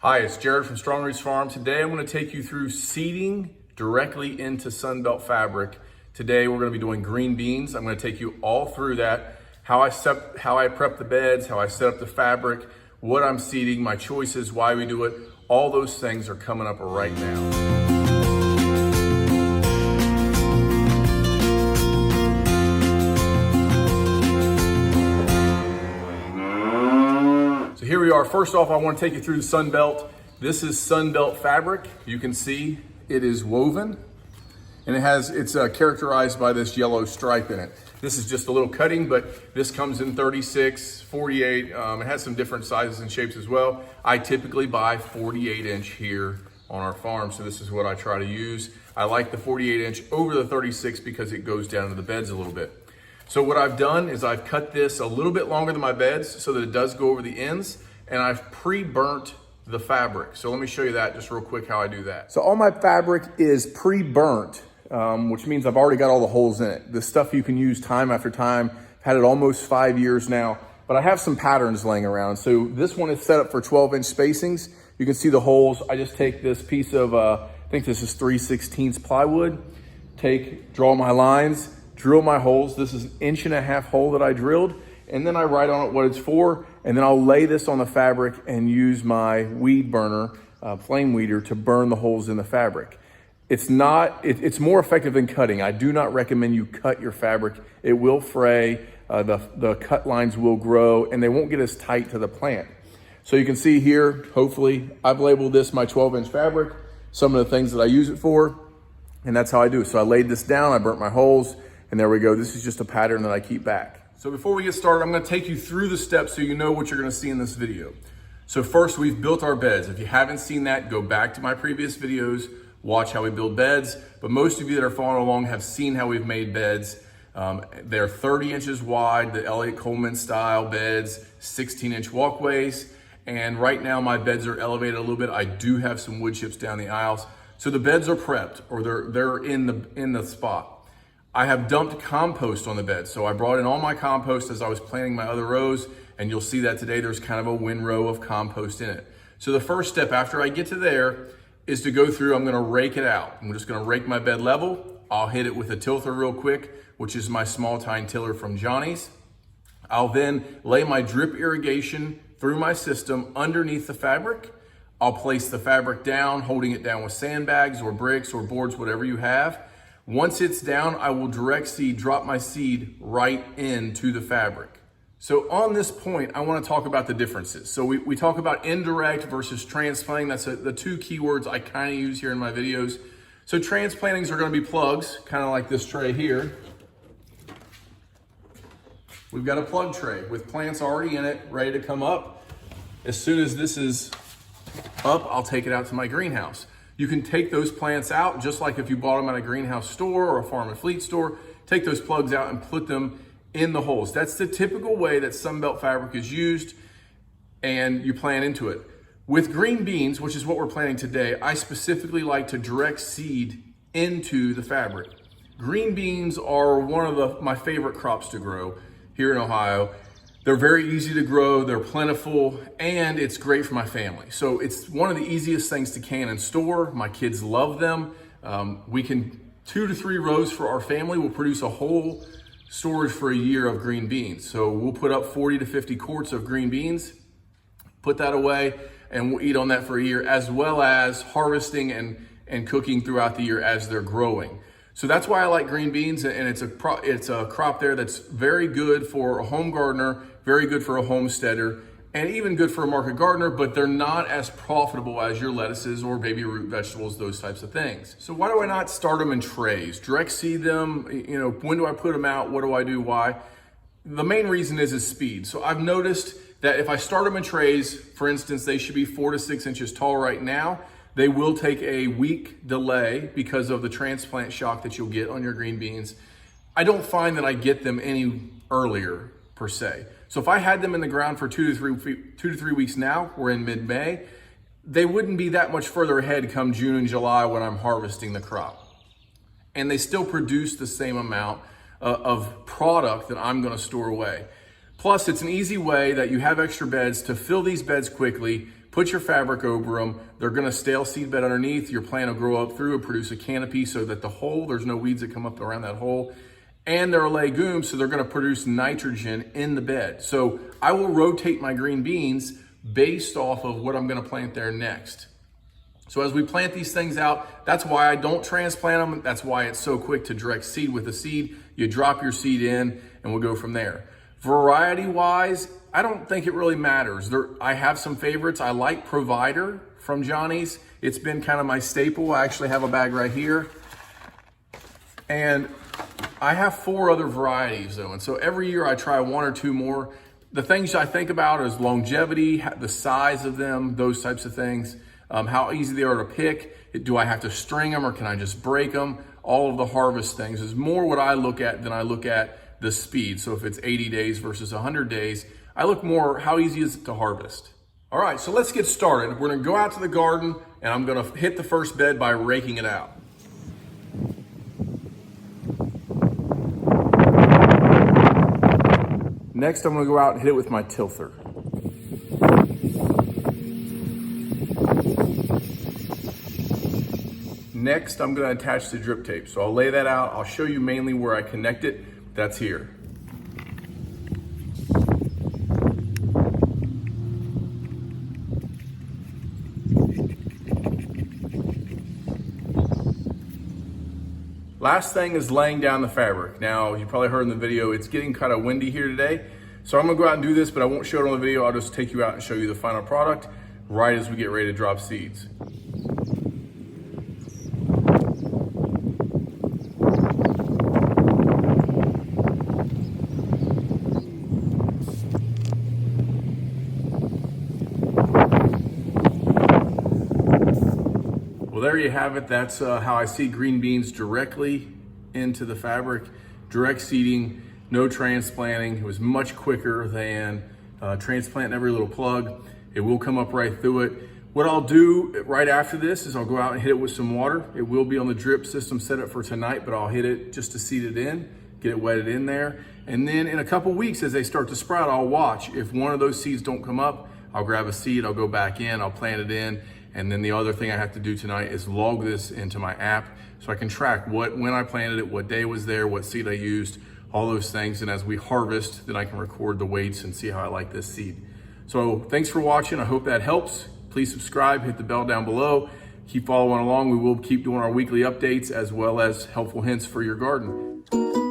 Hi, it's Jared from Strong Roots Farm. Today I'm going to take you through seeding directly into Sunbelt Fabric. Today we're going to be doing green beans. I'm going to take you all through that, how I prep the beds, how I set up the fabric, what I'm seeding, my choices, why we do it. All those things are coming up right now. Here we are. First off, I want to take you through the Sunbelt. This is Sunbelt Fabric. You can see it is woven and it's characterized by this yellow stripe in it. This is just a little cutting, but this comes in 36, 48. It has some different sizes and shapes as well. I typically buy 48 inch here on our farm, so this is what I try to use. I like the 48 inch over the 36 because it goes down to the beds a little bit. So what I've done is I've cut this a little bit longer than my beds so that it does go over the ends, and I've pre-burnt the fabric. So let me show you that just real quick how I do that. So all my fabric is pre-burnt, which means I've already got all the holes in it. This stuff you can use time after time. I've had it almost 5 years now, but I have some patterns laying around. So this one is set up for 12-inch spacings. You can see the holes. I just take this piece of, I think this is 3/16 plywood, draw my lines, drill my holes. This is an 1.5 inch hole that I drilled, and then I write on it what it's for, and then I'll lay this on the fabric and use my weed burner, flame weeder, to burn the holes in the fabric. It's more effective than cutting. I do not recommend you cut your fabric. It will fray, the cut lines will grow, and they won't get as tight to the plant. So you can see here, hopefully, I've labeled this my 12-inch fabric, some of the things that I use it for, and that's how I do it. So I laid this down, I burnt my holes, and there we go. This is just a pattern that I keep back. So before we get started, I'm gonna take you through the steps so you know what you're gonna see in this video. So first, we've built our beds. If you haven't seen that, go back to my previous videos, watch how we build beds. But most of you that are following along have seen how we've made beds. They're 30 inches wide, the Elliott Coleman style beds, 16-inch walkways. And right now my beds are elevated a little bit. I do have some wood chips down the aisles. So the beds are prepped, or they're in the spot. I have dumped compost on the bed. So I brought in all my compost as I was planting my other rows, and you'll see that today there's kind of a windrow of compost in it. So the first step after I get to there is to go through, I'm gonna rake it out. I'm just gonna rake my bed level. I'll hit it with a tilther real quick, which is my small tine tiller from Johnny's. I'll then lay my drip irrigation through my system underneath the fabric. I'll place the fabric down, holding it down with sandbags or bricks or boards, whatever you have. Once it's down, I will drop my seed right into the fabric. So on this point, I want to talk about the differences. So we talk about indirect versus transplanting. That's the two keywords I kind of use here in my videos. So transplantings are going to be plugs, kind of like this tray here. We've got a plug tray with plants already in it, ready to come up. As soon as this is up, I'll take it out to my greenhouse. You can take those plants out just like if you bought them at a greenhouse store or a farm and fleet store. Take those plugs out and put them in the holes. That's the typical way that Sunbelt Fabric is used, and you plant into it. With green beans, which is what we're planting today, I specifically like to direct seed into the fabric. Green beans are one of my favorite crops to grow here in Ohio. They're very easy to grow, they're plentiful, and it's great for my family. So it's one of the easiest things to can and store. My kids love them. 2 to 3 rows for our family will produce a whole storage for a year of green beans. So we'll put up 40 to 50 quarts of green beans, put that away, and we'll eat on that for a year, as well as harvesting and cooking throughout the year as they're growing. So that's why I like green beans, and it's a crop there that's very good for a home gardener, very good for a homesteader, and even good for a market gardener, but they're not as profitable as your lettuces or baby root vegetables, those types of things. So why do I not start them in trays? Direct seed them, when do I put them out? What do I do? Why? The main reason is speed. So I've noticed that if I start them in trays, for instance, they should be 4 to 6 inches tall right now. They will take a week delay because of the transplant shock that you'll get on your green beans. I don't find that I get them any earlier per se. So if I had them in the ground for 2 to 3 weeks now, we're in mid-May, they wouldn't be that much further ahead come June and July when I'm harvesting the crop. And they still produce the same amount of product that I'm gonna store away. Plus, it's an easy way that you have extra beds to fill these beds quickly, put your fabric over them. They're gonna stale seed bed underneath. Your plant will grow up through and produce a canopy so that the hole, there's no weeds that come up around that hole. And they're a legume, so they're gonna produce nitrogen in the bed. So I will rotate my green beans based off of what I'm gonna plant there next. So as we plant these things out, that's why I don't transplant them. That's why it's so quick to direct seed with a seed. You drop your seed in and we'll go from there. Variety wise, I don't think it really matters. I have some favorites. I like Provider from Johnny's. It's been kind of my staple. I actually have a bag right here. And I have 4 other varieties though. And so every year I try 1 or 2 more. The things I think about is longevity, the size of them, those types of things. How easy they are to pick. Do I have to string them or can I just break them? All of the harvest things is more what I look at than I look at the speed. So if it's 80 days versus 100 days, I look more how easy is it to harvest. All right, so let's get started. We're gonna go out to the garden and I'm gonna hit the first bed by raking it out. Next, I'm gonna go out and hit it with my tilther. Next, I'm gonna attach the drip tape. So I'll lay that out. I'll show you mainly where I connect it. That's here. Last thing is laying down the fabric. Now, you probably heard in the video, it's getting kind of windy here today. So I'm gonna go out and do this, but I won't show it on the video. I'll just take you out and show you the final product right as we get ready to drop seeds. Well, there you have it. That's how I seed green beans directly into the fabric. Direct seeding, no transplanting. It was much quicker than transplanting every little plug. It will come up right through it. What I'll do right after this is I'll go out and hit it with some water. It will be on the drip system set up for tonight, but I'll hit it just to seed it in, get it wetted in there. And then in a couple weeks, as they start to sprout, I'll watch. If one of those seeds don't come up, I'll grab a seed, I'll go back in, I'll plant it in. And then the other thing I have to do tonight is log this into my app so I can track when I planted it, what day was there, what seed I used, all those things. And as we harvest, then I can record the weights and see how I like this seed. So thanks for watching. I hope that helps. Please subscribe, hit the bell down below. Keep following along. We will keep doing our weekly updates as well as helpful hints for your garden.